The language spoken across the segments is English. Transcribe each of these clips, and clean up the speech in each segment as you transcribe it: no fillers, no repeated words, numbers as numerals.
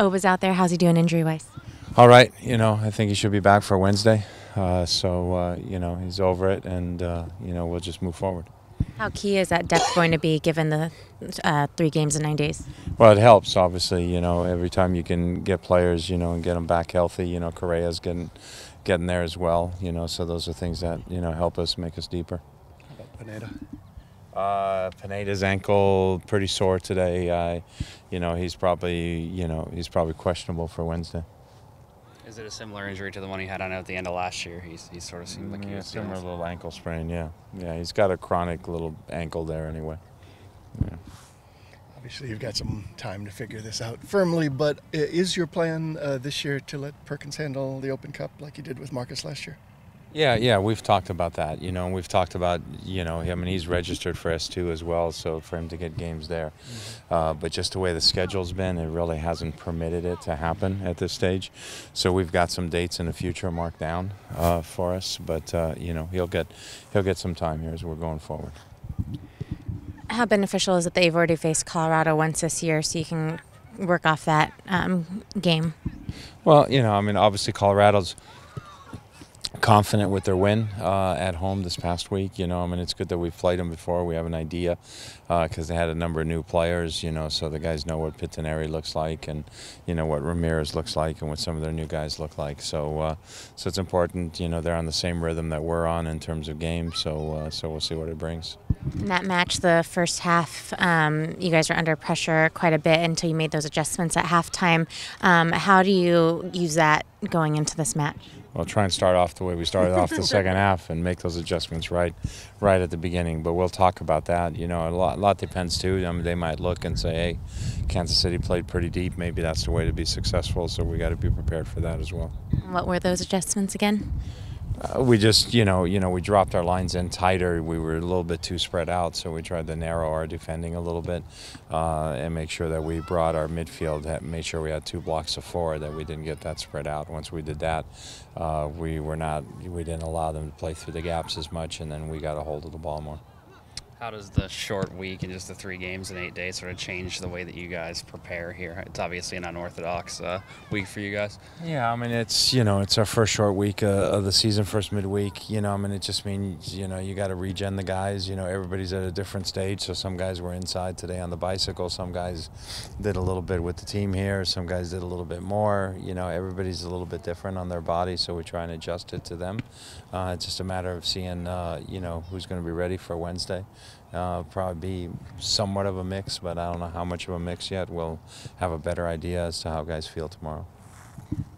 Oba's out there. How's he doing injury-wise? All right. I think he should be back for Wednesday. So he's over it, and, we'll just move forward. How key is that depth going to be given the 3 games in 9 days? Well, it helps, obviously. Every time you can get players, and get them back healthy, Correa's getting there as well, so those are things that, help us, make us deeper. How about Pineda? Pineda's ankle pretty sore today. He's probably questionable for Wednesday. Is it a similar injury to the one he had on at the end of last year? He sort of seemed like he was similar little ankle sprain. Yeah, he's got a chronic little ankle there anyway. Yeah. Obviously, you've got some time to figure this out firmly, but is your plan this year to let Perkins handle the Open Cup like you did with Marcus last year? Yeah, we've talked about that, and we've talked about, him, and he's registered for S2 as well, so for him to get games there. But just the way the schedule's been, it really hasn't permitted it to happen at this stage. So we've got some dates in the future marked down for us, but, he'll get some time here as we're going forward. How beneficial is it that you've already faced Colorado once this year so you can work off that game? Well, obviously Colorado's confident with their win at home this past week. It's good that we've played them before. We have an idea because they had a number of new players, so the guys know what Pitaneri looks like and, what Ramirez looks like and what some of their new guys look like. So it's important, they're on the same rhythm that we're on in terms of games, so we'll see what it brings. In that match, the first half, you guys were under pressure quite a bit until you made those adjustments at halftime. How do you use that going into this match? Well, try and start off the way we started off the second half and make those adjustments right at the beginning. But we'll talk about that. A lot depends too. They might look and say, "Hey, Kansas City played pretty deep. Maybe that's the way to be successful." So we got to be prepared for that as well. What were those adjustments again? We just, we dropped our lines in tighter. We were a little bit too spread out, so we tried to narrow our defending a little bit and make sure that we brought our midfield, made sure we had 2 blocks of 4, that we didn't get that spread out. Once we did that, we didn't allow them to play through the gaps as much, and then we got a hold of the ball more. How does the short week and just the 3 games in 8 days sort of change the way that you guys prepare here? It's obviously an unorthodox week for you guys. Yeah, it's our first short week of the season, first midweek. It just means, you got to regen the guys. Everybody's at a different stage. So some guys were inside today on the bicycle. Some guys did a little bit with the team here. Some guys did a little bit more. Everybody's a little bit different on their body, so we try and adjust it to them. It's just a matter of seeing, who's going to be ready for Wednesday. Probably be somewhat of a mix, but I don't know how much of a mix yet. We'll have a better idea as to how guys feel tomorrow.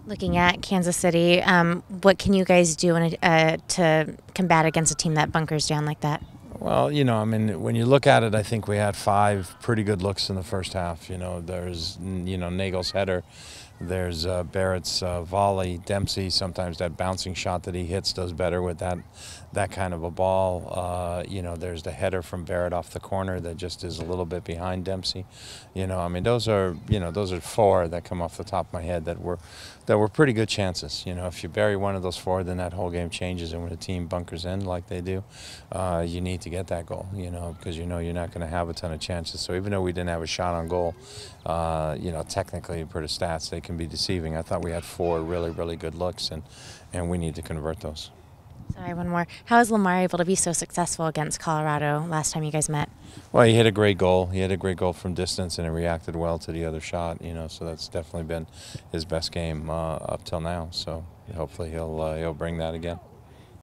Looking at Kansas City, what can you guys do to combat against a team that bunkers down like that? Well, when you look at it, I think we had 5 pretty good looks in the first half. There's, Nagel's header. There's Barrett's volley. Dempsey, sometimes that bouncing shot that he hits does better with that kind of a ball. There's the header from Barrett off the corner that just is a little bit behind Dempsey. Those are 4 that come off the top of my head that were pretty good chances. If you bury one of those 4, then that whole game changes, and when a team bunkers in like they do, you need to get that goal, because you're not going to have a ton of chances. So even though we didn't have a shot on goal, technically per the stats, they can be deceiving. I thought we had 4 really, really good looks, and we need to convert those. Sorry, one more. How was Lamar able to be so successful against Colorado last time you guys met? Well, he hit a great goal. He hit a great goal from distance, and he reacted well to the other shot. So that's definitely been his best game up till now. So hopefully he'll bring that again.